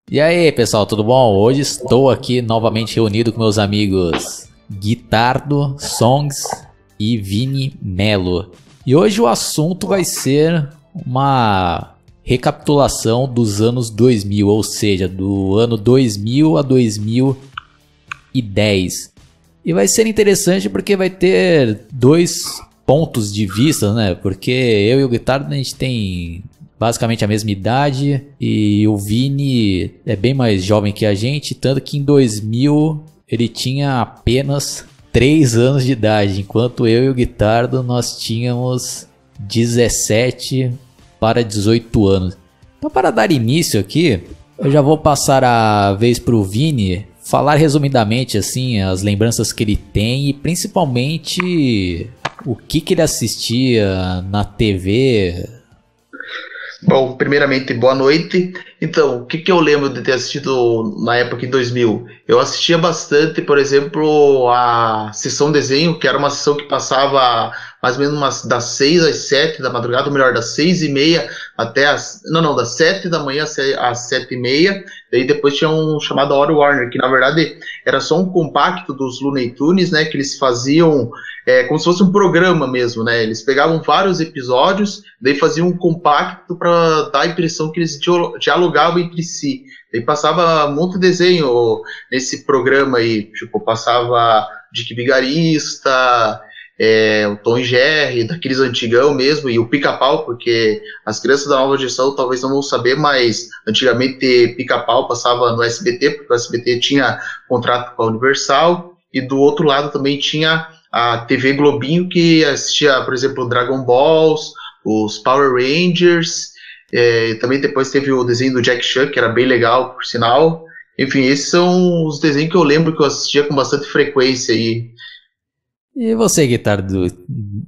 E aí, pessoal, tudo bom? Hoje estou aqui novamente reunido com meus amigos Guitardo, Songs e Vini Melo. E hoje o assunto vai ser uma recapitulação dos anos 2000, ou seja, do ano 2000 a 2010. E vai ser interessante porque vai ter dois pontos de vista, né? Porque eu e o Guitardo a gente tem basicamente a mesma idade e o Vini é bem mais jovem que a gente, tanto que em 2000 ele tinha apenas 3 anos de idade, enquanto eu e o Guitardo nós tínhamos 17 para 18 anos. Então, para dar início aqui, eu já vou passar a vez para o Vini falar resumidamente assim as lembranças que ele tem e principalmente o que ele assistia na TV. Bom, primeiramente, boa noite. Então, o que eu lembro de ter assistido na época em 2000? Eu assistia bastante, por exemplo, a sessão desenho, que era uma sessão que passava mais ou menos das 6 às 7 da madrugada, ou melhor, das 6h30 até as... Não, das 7 da manhã às 7h30. Daí depois tinha um chamado Hora Warner, que na verdade era só um compacto dos Looney Tunes, né, que eles faziam como se fosse um programa mesmo, né? Eles pegavam vários episódios, daí faziam um compacto para dar a impressão que eles dialogavam entre si. Daí passava um monte de desenho nesse programa aí, tipo, passava Dick Vigarista, o Tom e Jerry, daqueles antigão mesmo, e o Pica-Pau, porque as crianças da nova geração talvez não vão saber, mas antigamente Pica-Pau passava no SBT, porque o SBT tinha contrato com a Universal, e do outro lado também tinha a TV Globinho, que assistia, por exemplo, Dragon Balls, os Power Rangers, também depois teve o desenho do Jack Chan, que era bem legal, por sinal. Enfim, esses são os desenhos que eu lembro que eu assistia com bastante frequência aí. E você, Guitardo,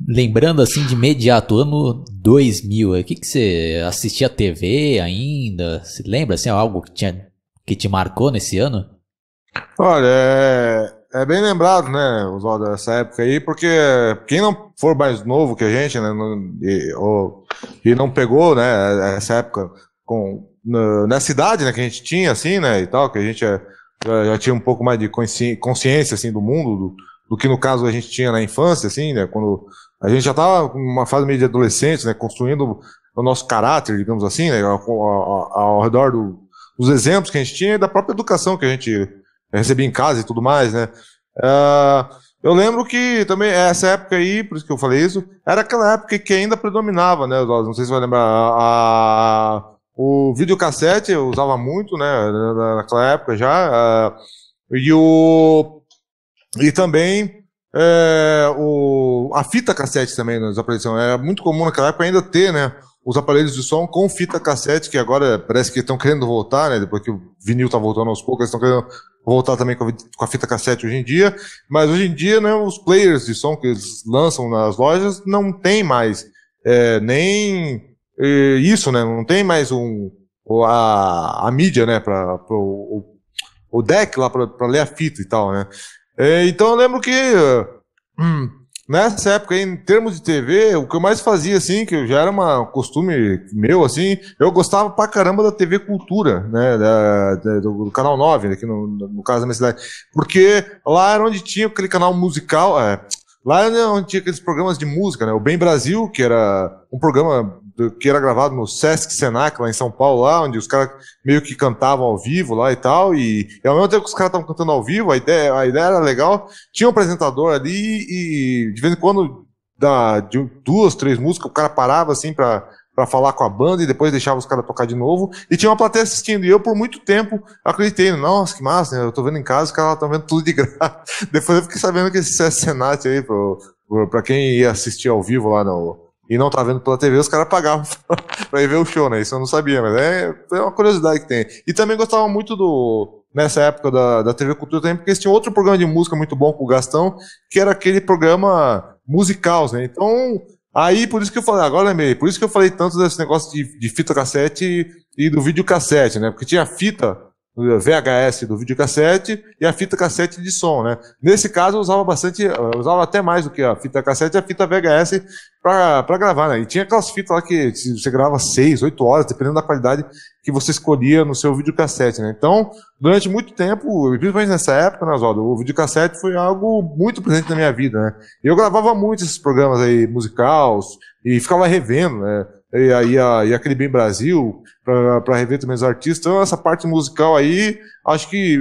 lembrando assim de imediato, ano 2000, o que você assistia a TV ainda? Se lembra assim, algo que te marcou nesse ano? Olha, é bem lembrado, né, Oswaldo, dessa época aí, porque quem não for mais novo que a gente, né, e não pegou, né, essa época nessa idade, né, que a gente tinha, assim, né, e tal, que a gente já tinha um pouco mais de consciência, assim, do mundo, do que no caso a gente tinha na infância, assim, né, quando a gente já estava numa fase meio de adolescente, né, construindo o nosso caráter, digamos assim, né, ao redor dos exemplos que a gente tinha e da própria educação que a gente recebia em casa e tudo mais, né. Eu lembro que também essa época aí, por isso que eu falei isso, era aquela época que ainda predominava, né, não sei se você vai lembrar, o videocassete eu usava muito, né, naquela época já, e também a fita cassete também nas aparelhos. Era muito comum naquela época ainda ter, né, os aparelhos de som com fita cassete, que agora parece que estão querendo voltar, né, depois que o vinil está voltando aos poucos, eles estão querendo voltar também com a fita cassete hoje em dia. Mas hoje em dia, né, os players de som que eles lançam nas lojas não tem mais nem isso, né, não tem mais a mídia, né, o deck lá para ler a fita e tal, né. Então eu lembro que nessa época aí, em termos de TV, o que eu mais fazia, assim, que já era um costume meu, assim, eu gostava pra caramba da TV Cultura, né, do Canal 9, aqui no caso da minha cidade, porque lá era onde tinha aquele canal musical, lá era onde tinha aqueles programas de música, né, o Bem Brasil, que era um programa que era gravado no Sesc Senac, lá em São Paulo, lá, onde os caras meio que cantavam ao vivo lá e tal, e ao mesmo tempo que os caras estavam cantando ao vivo, a ideia era legal, tinha um apresentador ali, e de vez em quando, de 2, 3 músicas, o cara parava assim pra falar com a banda, e depois deixava os caras tocar de novo, e tinha uma plateia assistindo, e eu por muito tempo acreditei, nossa, que massa, né? Eu tô vendo em casa, os caras estão vendo tudo de graça. Depois eu fiquei sabendo que esse Sesc Senac aí, pra quem ia assistir ao vivo lá e não tá vendo pela TV, os caras pagavam pra ir ver o show, né? Isso eu não sabia, mas é uma curiosidade que tem. E também gostava muito nessa época da TV Cultura também, porque eles tinham outro programa de música muito bom com o Gastão, que era aquele programa musical, né? Então, aí por isso que eu falei, agora lembrei, por isso que eu falei tanto desse negócio de fita cassete e do videocassete, né? Porque tinha fita VHS do videocassete e a fita cassete de som, né? Nesse caso eu usava bastante, eu usava até mais do que a fita cassete e a fita VHS para gravar, né? E tinha aquelas fitas lá que você grava 6, 8 horas, dependendo da qualidade que você escolhia no seu videocassete, né? Então, durante muito tempo, principalmente nessa época, né, Oswaldo, o videocassete foi algo muito presente na minha vida, né? Eu gravava muito esses programas aí, musicais, e ficava revendo, né? E aquele Bem Brasil, para rever também os artistas. Então, essa parte musical aí, acho que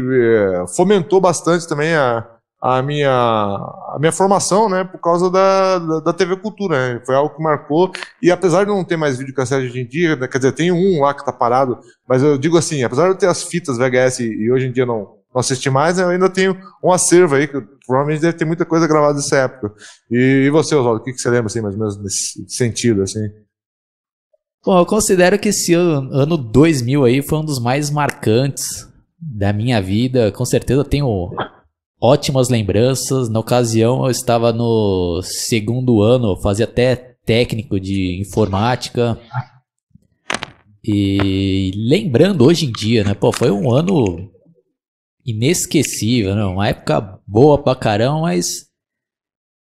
fomentou bastante também a minha formação, né, por causa da TV Cultura, né? Foi algo que marcou, e apesar de não ter mais videocassete hoje em dia, né, quer dizer, tem um lá que tá parado, mas eu digo assim, apesar de eu ter as fitas VHS e hoje em dia não assisti mais, né, eu ainda tenho um acervo aí, que provavelmente deve ter muita coisa gravada dessa época. E você, Oswaldo, o que você lembra, assim, mais ou menos nesse sentido, assim? Bom, eu considero que esse ano 2000 aí foi um dos mais marcantes da minha vida. Com certeza eu tenho ótimas lembranças. Na ocasião eu estava no segundo ano, fazia até técnico de informática. E lembrando hoje em dia, né? Pô, foi um ano inesquecível, né? Uma época boa pra caramba, mas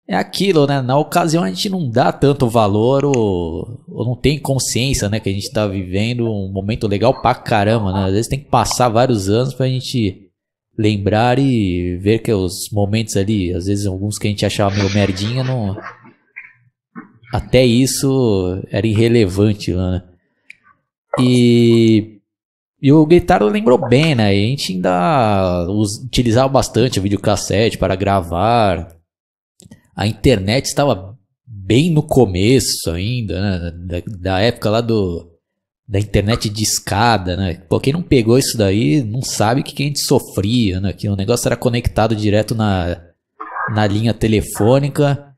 é aquilo, né? Na ocasião a gente não dá tanto valor ou não tem consciência, né? Que a gente tá vivendo um momento legal pra caramba, né? Às vezes tem que passar vários anos pra gente lembrar e ver que os momentos ali, às vezes alguns que a gente achava meio merdinha, não... até isso era irrelevante, né? E o Guitardo lembrou bem, né? A gente ainda utilizava bastante o videocassete para gravar. A internet estava bem no começo ainda, né? Da época lá da internet de escada, né? Pô, quem não pegou isso daí não sabe o que a gente sofria, né? Que o negócio era conectado direto na linha telefônica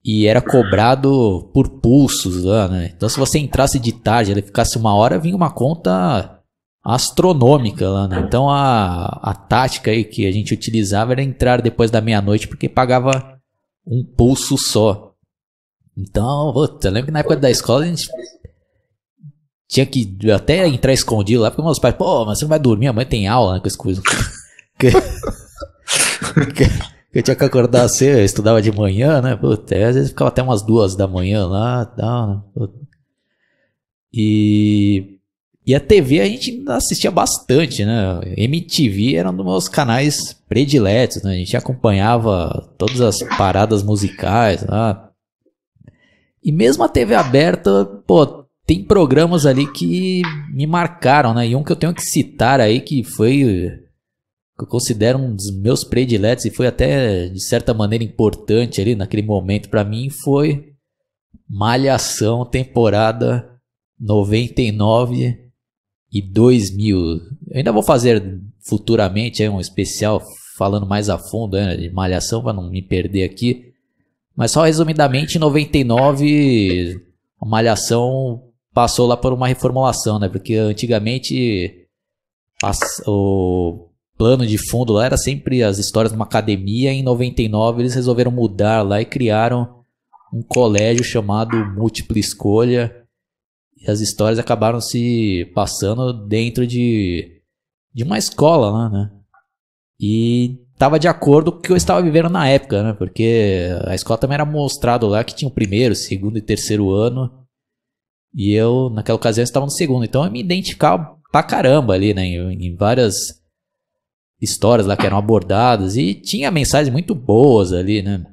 e era cobrado por pulsos lá, né? Então se você entrasse de tarde, ele ficasse uma hora, vinha uma conta astronômica lá, né? Então a tática aí que a gente utilizava era entrar depois da meia-noite porque pagava um pulso só. Então, eu lembro que na época da escola a gente tinha que até entrar escondido lá, porque meus pais, pô, mas você não vai dormir, a mãe tem aula, né, com as coisas. Eu tinha que acordar cedo, eu estudava de manhã, né, puta, às vezes ficava até umas 2 da manhã lá, tal, né, E a TV a gente ainda assistia bastante, né? MTV era um dos meus canais prediletos, né? A gente acompanhava todas as paradas musicais lá. E mesmo a TV aberta, pô, tem programas ali que me marcaram, né? E um que eu tenho que citar aí, que eu considero um dos meus prediletos e foi até de certa maneira importante ali naquele momento pra mim, foi Malhação, temporada 99 e 2000. Eu ainda vou fazer futuramente um especial falando mais a fundo, né, de Malhação, para não me perder aqui. Mas só resumidamente, em 99 a Malhação passou lá por uma reformulação, né? Porque antigamente o plano de fundo lá era sempre as histórias de uma academia. Em 99 eles resolveram mudar lá e criaram um colégio chamado Múltipla Escolha. E as histórias acabaram se passando dentro de uma escola lá, né? E tava de acordo com o que eu estava vivendo na época, né? Porque a escola também era mostrado lá que tinha o primeiro, segundo e terceiro ano. E eu, naquela ocasião, estava no segundo. Então eu me identificava pra caramba ali, né? Em várias histórias lá que eram abordadas. E tinha mensagens muito boas ali, né?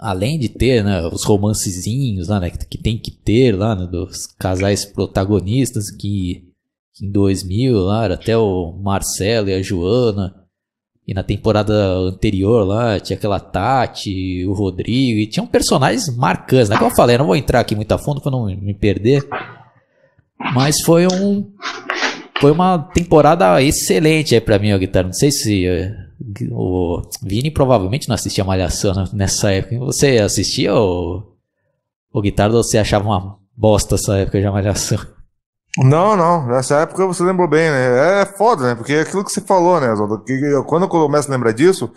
Além de ter, né, os romancezinhos lá, né, que tem que ter lá, né, dos casais protagonistas, que em 2000 lá era até o Marcelo e a Joana, e na temporada anterior lá tinha aquela Tati, o Rodrigo, e tinham personagens marcantes, né, como eu falei, eu não vou entrar aqui muito a fundo para não me perder, mas foi uma temporada excelente aí pra mim, ó, Guitarra. Não sei se o Vini provavelmente não assistia Malhação nessa época. Você assistia ou Guitarra, você achava uma bosta essa época de Malhação? Não, nessa época você lembrou bem, né? É foda, né? Porque é aquilo que você falou, né, Zoldo? Quando eu começo a lembrar disso,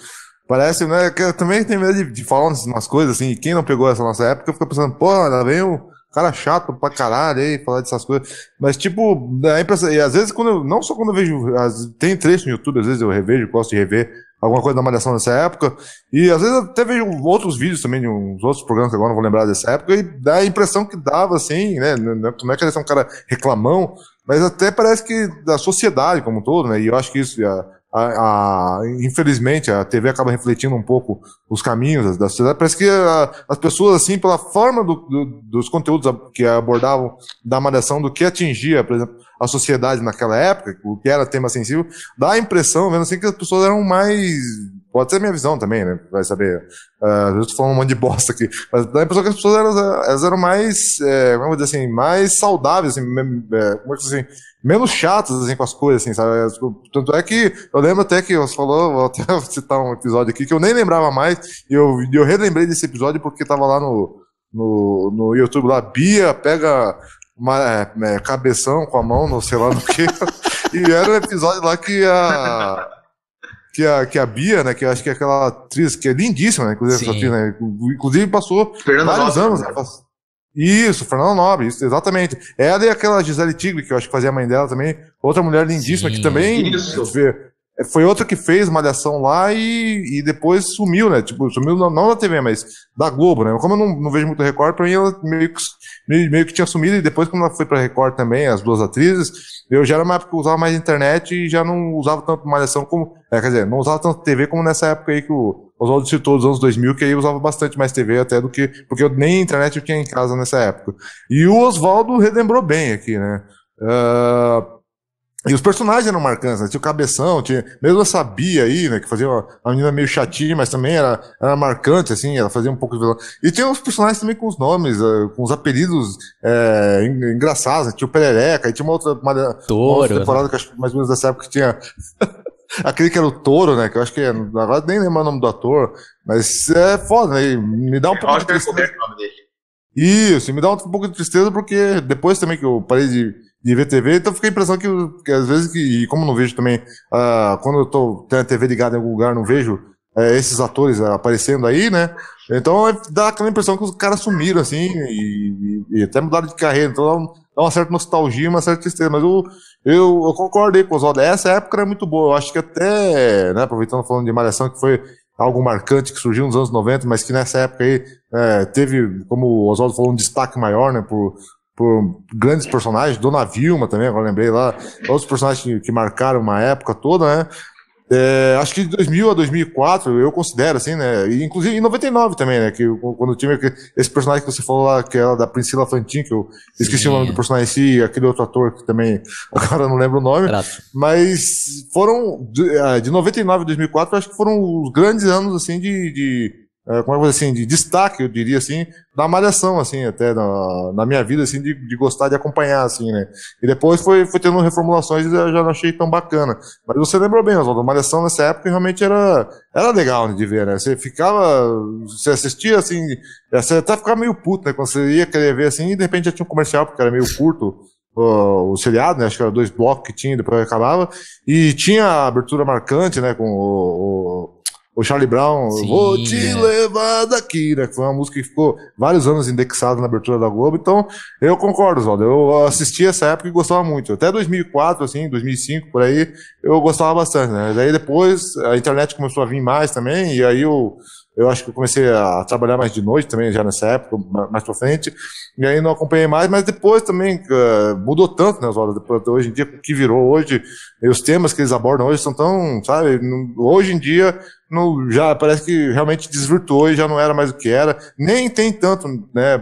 parece, né, que eu também tenho medo de falar umas coisas assim, e quem não pegou essa nossa época fica pensando, pô, lá vem o cara chato pra caralho aí, falar dessas coisas. Mas, tipo, a impressão. E às vezes, não só quando eu vejo. Tem trecho no YouTube, às vezes eu revejo, gosto de rever alguma coisa da Malhação nessa época. E às vezes eu até vejo outros vídeos também, de uns outros programas que agora não vou lembrar dessa época, e dá a impressão que dava, assim, né? Não é que eles são um cara reclamão, mas até parece que da sociedade como um todo, né? E eu acho que isso. Infelizmente, a TV acaba refletindo um pouco os caminhos da sociedade. Parece que as pessoas, assim, pela forma dos conteúdos que abordavam da Malhação, do que atingia, por exemplo, a sociedade naquela época, o que era tema sensível, dá a impressão, vendo assim, que as pessoas eram mais... Pode ser a minha visão também, né? Vai saber. Eu estou falando um monte de bosta aqui. Mas dá a impressão que as pessoas elas eram mais, como eu vou dizer assim, mais saudáveis, assim, como é que assim, menos chatas, assim, com as coisas, assim, sabe? Tanto é que eu lembro até que você falou, vou até citar um episódio aqui que eu nem lembrava mais, e eu relembrei desse episódio porque tava lá no YouTube lá, Bia pega uma cabeção com a mão, não sei lá no que, e era um episódio lá que a Bia, né, que eu acho que é aquela atriz que é lindíssima, né, inclusive, essa atriz, né, inclusive passou vários anos, né, isso, Fernanda Nobre, isso, exatamente. Ela e aquela Gisele Tigre, que eu acho que fazia a mãe dela também, outra mulher lindíssima, que também foi outra que fez Malhação lá e depois sumiu, né, tipo, sumiu não da TV, mas da Globo, né, como eu não vejo muito Record, pra mim ela meio que tinha sumido, e depois quando ela foi pra Record também, as duas atrizes, eu já era uma época que eu usava mais internet e já não usava tanto Malhação como, quer dizer, não usava tanto TV como nessa época aí que o Oswaldo citou dos anos 2000, que aí eu usava bastante mais TV até do que, porque eu nem internet eu tinha em casa nessa época. E o Oswaldo relembrou bem aqui, né? E os personagens eram marcantes, né? Tinha o Cabeção, tinha mesmo essa Bia aí, né? Que fazia uma menina meio chatinha, mas também era marcante, assim, ela fazia um pouco de vilão. E tinha os personagens também com os nomes, com os apelidos engraçados, né? Tinha o Perereca, e tinha uma outra temporada, né? Que acho que mais ou menos dessa época que tinha aquele que era o Touro, né? Que eu acho que agora nem lembro o nome do ator, mas é foda, né? E me dá um pouco de tristeza. Isso, me dá um pouco de tristeza porque depois também que eu parei de ver TV, então fica a impressão que às vezes, e como não vejo também, quando eu tenho a TV ligada em algum lugar, não vejo esses atores aparecendo aí, né? Então dá aquela impressão que os caras sumiram, assim, e até mudaram de carreira, então dá uma certa nostalgia, uma certa tristeza, mas eu concordo aí com o Oswaldo, essa época era muito boa, eu acho que até, né, aproveitando falando de Malhação, que foi algo marcante que surgiu nos anos 90, mas que nessa época aí teve, como o Oswaldo falou, um destaque maior, né, por grandes personagens, Dona Vilma também, agora lembrei lá, outros personagens que marcaram uma época toda, né? Acho que de 2000 a 2004 eu considero assim, né? E, inclusive em 99 também, né? Que quando tinha esse personagem que você falou lá, que era da Priscila Fantin, que eu esqueci o nome do personagem em si, e aquele outro ator que também agora não lembro o nome, mas foram de 99 a 2004, acho que foram os grandes anos assim como é que assim, de destaque, eu diria assim, da Malhação, assim, até na minha vida, assim, de gostar de acompanhar, assim, né? E depois foi tendo reformulações e eu já não achei tão bacana. Mas você lembrou bem, Oswaldo, a Malhação nessa época realmente era legal, né, de ver, né? Você assistia, assim, você até ficava meio puto, né? Quando você ia querer ver, assim, e de repente já tinha um comercial, porque era meio curto, o seriado, né? Acho que era 2 blocos que tinha, depois acabava. E tinha a abertura marcante, né? Com o Charlie Brown, Sim, vou te levar daqui, né? Que foi uma música que ficou vários anos indexada na abertura da Globo. Então, eu concordo, Oswaldo. Eu assisti essa época e gostava muito. Até 2004, assim, 2005, por aí, eu gostava bastante, né? Daí depois a internet começou a vir mais também, e aí eu acho que eu comecei a trabalhar mais de noite também, já nessa época, mais pra frente, e aí não acompanhei mais, mas depois também mudou tanto, né, Oswaldo? Depois, hoje em dia, o que virou hoje, e os temas que eles abordam hoje são tão, sabe, hoje em dia, já parece que realmente desvirtuou e já não era mais o que era, nem tem tanto, né,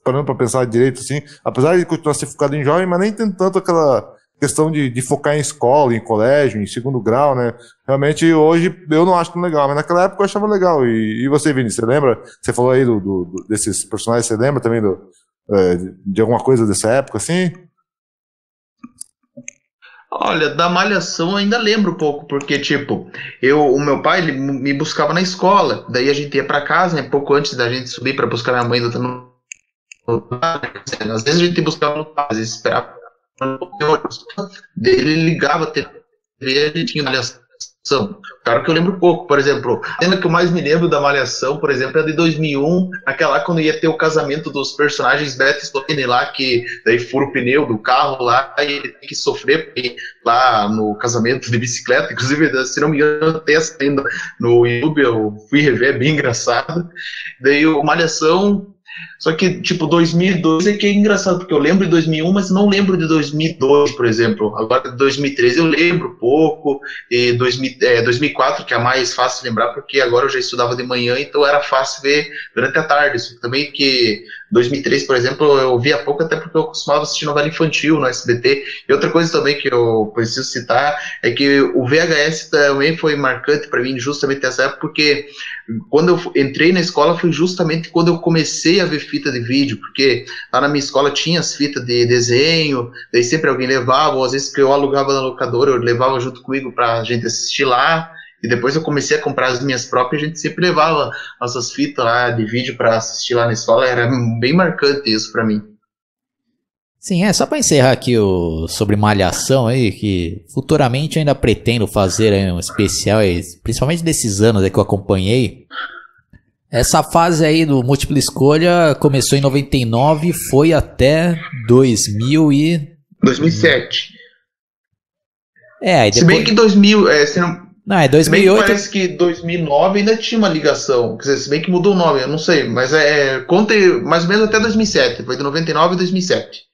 parando pra pensar direito, assim, apesar de continuar ser focado em jovem, mas nem tem tanto aquela questão de focar em escola, em colégio, em segundo grau, né? Realmente, hoje, eu não acho tão legal, mas naquela época eu achava legal. E você, Vini, você lembra? Você falou aí desses personagens, você lembra também de alguma coisa dessa época, assim? Olha, da Malhação eu ainda lembro um pouco, porque, tipo, o meu pai, ele me buscava na escola, daí a gente ia pra casa, né, pouco antes da gente subir pra buscar minha mãe às vezes a gente buscava no carro, às vezes esperava. Ele ligava a TV, a gente tinha Malhação. Claro que eu lembro pouco, por exemplo, a cena que eu mais me lembro da Malhação, por exemplo, é de 2001, aquela quando ia ter o casamento dos personagens Beth e Sloane lá, que daí fura o pneu do carro lá, e ele tem que sofrer porque lá no casamento de bicicleta, inclusive, se não me engano, tem essa ainda no YouTube, eu fui rever, é bem engraçado. Daí o Malhação. Só que, tipo, 2002 é que é engraçado, porque eu lembro de 2001, mas não lembro de 2002, por exemplo. Agora, de 2013 eu lembro pouco, e 2004, que é mais fácil lembrar, porque agora eu já estudava de manhã, então era fácil ver durante a tarde. Isso também que 2003, por exemplo, eu via pouco, até porque eu costumava assistir novela infantil no SBT. E outra coisa também que eu preciso citar é que o VHS também foi marcante para mim, justamente nessa época, porque quando eu entrei na escola foi justamente quando eu comecei a ver fita de vídeo, porque lá na minha escola tinha as fitas de desenho, daí sempre alguém levava, ou às vezes que eu alugava na locadora, eu levava junto comigo pra gente assistir lá, e depois eu comecei a comprar as minhas próprias, a gente sempre levava nossas fitas lá de vídeo pra assistir lá na escola, era bem marcante isso pra mim. Sim, só para encerrar aqui sobre Malhação aí, que futuramente eu ainda pretendo fazer aí um especial, aí, principalmente desses anos aí que eu acompanhei. Essa fase aí do múltipla escolha começou em 99 e foi até 2007. Aí depois... Se bem que 2000, Não, é 2008. Se bem que parece que 2009 ainda tinha uma ligação. Quer dizer, se bem que mudou o nome, eu não sei. Mas conta mais ou menos até 2007. Foi de 99 a 2007.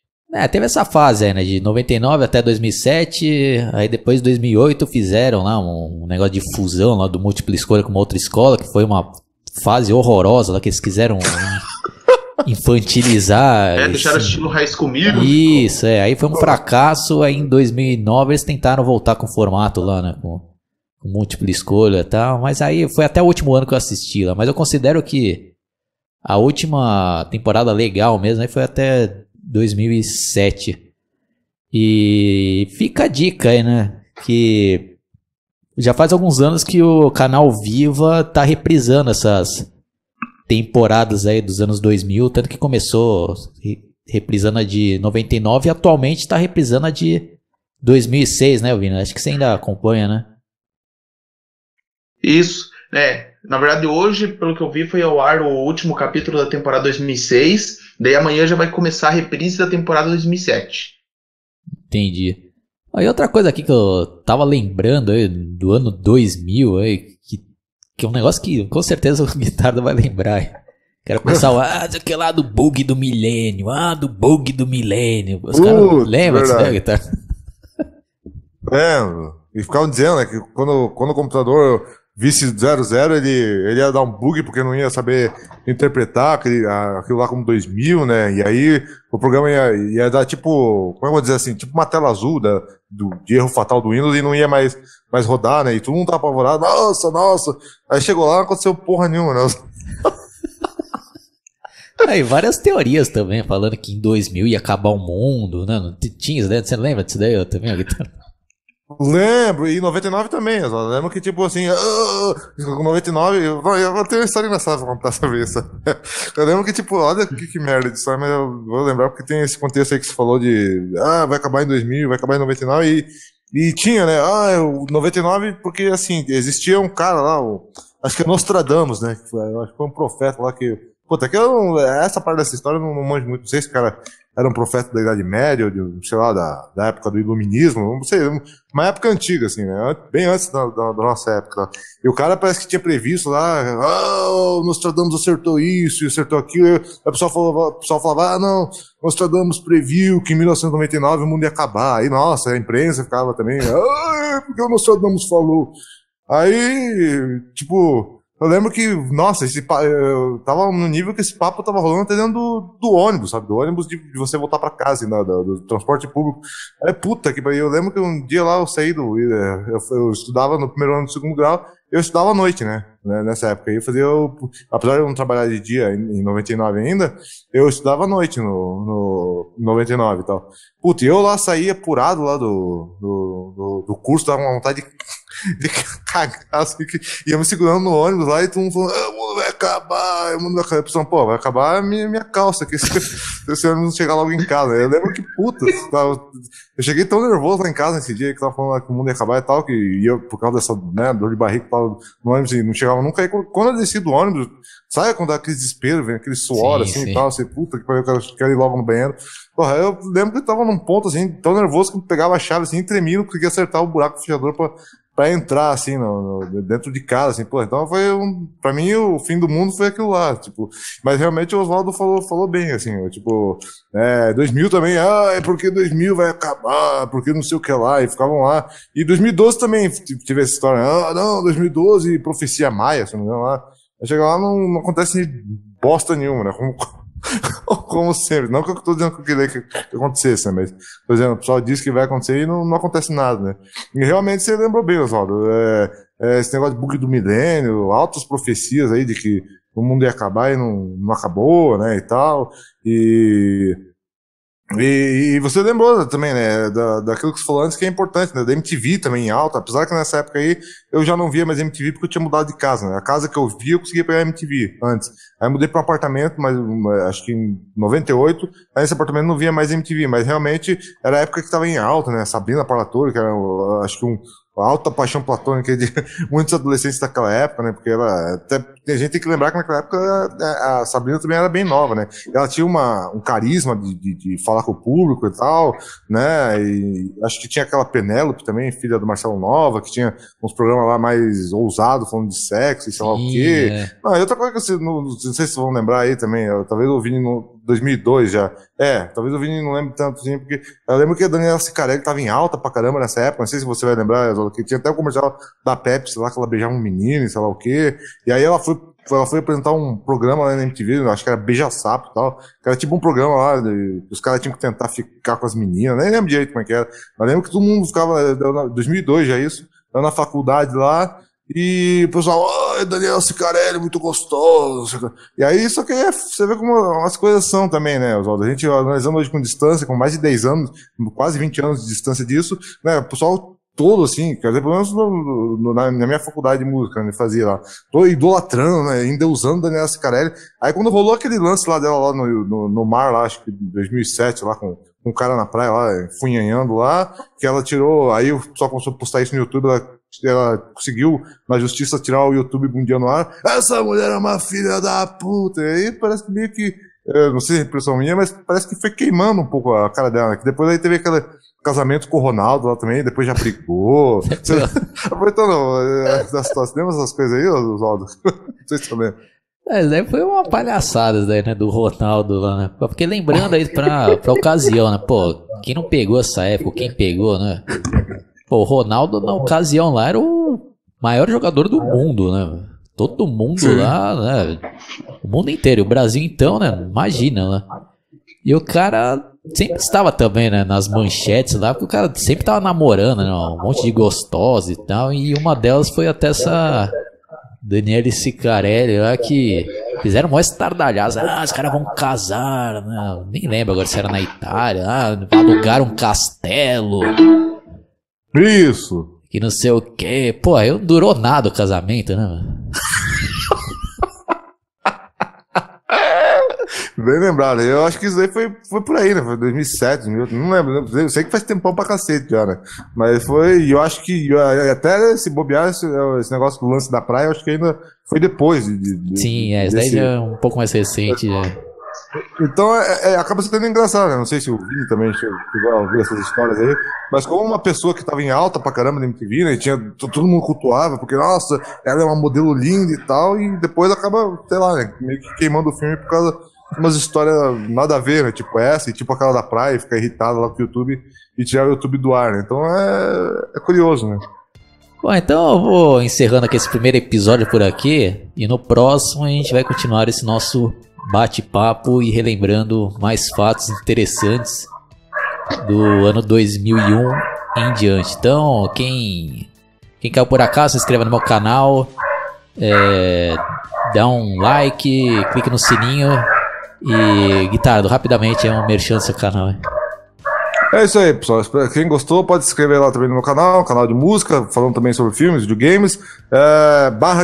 Teve essa fase aí, né? De 99 até 2007. Aí depois de 2008 fizeram lá um negócio de fusão lá do múltipla escolha com uma outra escola, que foi uma fase horrorosa lá que eles quiseram infantilizar. Deixaram estilo High School Musical. Isso, aí foi um fracasso. Aí em 2009 eles tentaram voltar com o formato lá, né? Com múltipla escolha e tal, mas aí foi até o último ano que eu assisti lá, mas eu considero que a última temporada legal mesmo aí foi até 2007, e fica a dica aí, né, que já faz alguns anos que o canal Viva tá reprisando essas temporadas aí dos anos 2000, tanto que começou reprisando a de 99 e atualmente tá reprisando a de 2006, né, Vina? Acho que você ainda acompanha, né? Isso, na verdade hoje, pelo que eu vi, foi ao ar o último capítulo da temporada 2006, daí amanhã já vai começar a reprise da temporada 2007. Entendi. Aí outra coisa aqui que eu tava lembrando aí, do ano 2000, aí, que é um negócio que com certeza o Guitardo vai lembrar. Que era o pessoal, que lá do bug do milênio, do bug do milênio. Os caras lembram disso, né, Guitardo? Lembro. E ficavam dizendo, né, que quando o computador visse 00, ele ia dar um bug porque não ia saber interpretar aquilo lá como 2000, né? E aí o programa ia dar tipo, como eu vou dizer assim, tipo uma tela azul de erro fatal do Windows e não ia mais rodar, né? E todo mundo tava apavorado, nossa. Aí chegou lá, não aconteceu porra nenhuma, né? Aí várias teorias também, falando que em 2000 ia acabar o mundo, né? Tinha, né? Você lembra disso daí? Eu também, Guitardo? Lembro, e 99 também, eu só lembro que tipo assim, com 99, eu vou ter uma história engraçada pra contar sobre isso. Eu lembro que tipo, olha que merda de história, mas eu vou lembrar porque tem esse contexto aí que você falou de, vai acabar em 2000, vai acabar em 99, e tinha, né, o 99, porque assim, existia um cara lá, acho que é Nostradamus, né, acho que foi um profeta lá que, puta, essa parte dessa história eu não manjo muito, não sei se o cara era um profeta da Idade Média, ou sei lá, da época do Iluminismo, não sei, uma época antiga, assim, né? Bem antes da nossa época. E o cara parece que tinha previsto lá, o Nostradamus acertou isso e acertou aquilo, e o pessoal falava, não, Nostradamus previu que em 1999 o mundo ia acabar. Aí, nossa, a imprensa ficava também, porque o Nostradamus falou. Aí, tipo... Eu lembro que, nossa, eu tava no nível que esse papo tava rolando até dentro do ônibus, sabe? Do ônibus de você voltar pra casa, né? Do transporte público. Puta que pariu. Eu lembro que um dia lá eu saí eu estudava no primeiro ano do segundo grau, eu estudava à noite, né? Nessa época. Aí apesar de eu não trabalhar de dia em 99 ainda, eu estudava à noite no 99 e tal. Puta, e eu lá saía apurado lá do curso, dava uma vontade de de cagar, assim, que íamos segurando no ônibus lá e todo mundo falando, o mundo vai acabar, o mundo vai acabar. A pessoa, pô, vai acabar a minha calça, que se esse ônibus não chegar logo em casa. Eu lembro que, puta, eu cheguei tão nervoso lá em casa nesse dia que tava falando que o mundo ia acabar e tal, que ia por causa dessa, né, dor de barriga que tava no ônibus e não chegava nunca. Aí quando eu desci do ônibus, sabe quando dá aquele desespero, vem aquele suor, sim, assim, e tal, você, puta, que eu quero ir logo no banheiro. Porra, eu lembro que eu tava num ponto, assim, tão nervoso que eu pegava a chave, assim, tremia, não conseguia acertar o buraco do fechador pra entrar, assim, dentro de casa, assim, pô. Então pra mim, o fim do mundo foi aquilo lá, tipo. Mas realmente o Oswaldo falou bem, assim, tipo, 2000 também, é porque 2000 vai acabar, porque não sei o que lá, e ficavam lá. E 2012 também tive essa história, não, 2012, profecia maia, se não me engano, lá. Aí chega lá, não acontece bosta nenhuma, né? Como sempre. Não que eu tô dizendo que eu queria que acontecesse, né? Mas, por exemplo, o pessoal diz que vai acontecer e não acontece nada, né? E realmente você lembrou bem, Oswaldo. Esse negócio de bug do milênio, altas profecias aí de que o mundo ia acabar e não acabou, né? E tal. E você lembrou também, né, daquilo que você falou antes, que é importante, né, da MTV também em alta, apesar que nessa época aí eu já não via mais MTV porque eu tinha mudado de casa, né, a casa que eu via eu conseguia pegar MTV antes, aí eu mudei para um apartamento, mas acho que em 98, aí nesse apartamento não via mais MTV, mas realmente era a época que estava em alta, né, Sabrina Parlatore, que era, acho que a alta paixão platônica de muitos adolescentes daquela época, né? Porque a gente tem que lembrar que naquela época a Sabrina também era bem nova, né? Ela tinha um carisma de falar com o público e tal, né? E acho que tinha aquela Penélope também, filha do Marcelo Nova, que tinha uns programas lá mais ousados, falando de sexo e sei lá o quê. Não, e outra coisa que não sei se vocês vão lembrar aí também, talvez eu vi no 2002 já. Talvez o Vini não lembre tanto assim, porque eu lembro que a Daniela Cicarelli tava em alta pra caramba nessa época, não sei se você vai lembrar, que tinha até o comercial da Pepsi lá, que ela beijava um menino e sei lá o quê, e aí ela foi apresentar um programa lá na MTV, acho que era Beija-Sapo e tal, que era tipo um programa lá, os caras tinham que tentar ficar com as meninas, nem lembro direito como é que era, mas lembro que todo mundo ficava, 2002 já isso, eu na faculdade lá, e o pessoal, Daniel Cicarelli, muito gostoso. E aí, só que você vê como as coisas são também, né, Oswaldo? A gente analisando hoje com distância, com mais de 10 anos, quase 20 anos de distância disso, né, o pessoal todo, assim, quer dizer, pelo menos na minha faculdade de música, né, fazia lá, tô idolatrando, né, endeusando Daniela Cicarelli. Aí quando rolou aquele lance lá dela, lá no mar, lá, acho que em 2007, lá, com um cara na praia lá, funhanhando lá, que ela tirou, aí o pessoal começou a postar isso no YouTube, ela conseguiu na justiça tirar o YouTube um dia no ar. Essa mulher é uma filha da puta. E aí parece que meio que, não sei se é impressão minha, mas parece que foi queimando um pouco a cara dela, né? Que depois aí teve aquele casamento com o Ronaldo lá também, depois já brigou. Aproveitando você lembra essas coisas aí, Oswaldo? Não sei se também. Isso daí foi uma palhaçada daí, né, do Ronaldo lá, né? Porque lembrando aí pra ocasião, né? Pô, quem não pegou essa época, quem pegou, né? Pô, o Ronaldo na ocasião lá era o maior jogador do mundo, né? Todo mundo Sim. lá, né? O mundo inteiro. O Brasil então, né? Imagina, né? E o cara sempre estava também, né? Nas manchetes lá, porque o cara sempre tava namorando, né? Um monte de gostosa e tal. E uma delas foi até essa Daniela Cicarelli lá, que fizeram mó estardalhaço. Os caras vão casar, né? Nem lembro agora se era na Itália. Alugaram um castelo. Isso. Que não sei o que. Pô, aí não durou nada o casamento, né? Bem lembrado. Eu acho que isso aí foi por aí, né? Foi 2007, não lembro. Eu sei que faz tempão pra cacete já, né? Mas foi, e eu acho que até se bobear esse negócio do lance da praia, eu acho que ainda foi depois. Sim, isso daí já é um pouco mais recente. Então acaba sendo engraçado, né? Não sei se o Vini também chegou a ouvir essas histórias aí, mas como uma pessoa que tava em alta pra caramba na MTV, né? E todo mundo cultuava, porque, nossa, ela é uma modelo linda e tal, e depois acaba, sei lá, né? Meio que queimando o filme por causa de umas histórias nada a ver, né? Tipo essa, e tipo aquela da praia, ficar irritada lá com o YouTube e tirar o YouTube do ar, né? Então é curioso, né? Bom, então eu vou encerrando aqui esse primeiro episódio por aqui, e no próximo a gente vai continuar esse nosso bate-papo e relembrando mais fatos interessantes do ano 2001 em diante. Então, quem caiu por acaso, se inscreva no meu canal, dá um like, clique no sininho e, Guitardo, rapidamente é um merchan do seu canal. É isso aí, pessoal. Quem gostou pode se inscrever lá também no meu canal de música, falando também sobre filmes, videogames.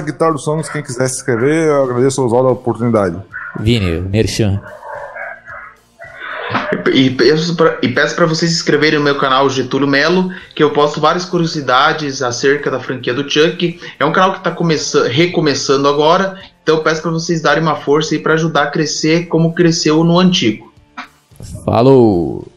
/Guitar dos Sonhos, quem quiser se inscrever, eu agradeço ao Oswaldo a oportunidade. Vini, merchan. E peço para vocês se inscreverem no meu canal Getúlio Melo, que eu posto várias curiosidades acerca da franquia do Chuck. É um canal que está recomeçando agora, então eu peço para vocês darem uma força aí para ajudar a crescer como cresceu no antigo. Falou!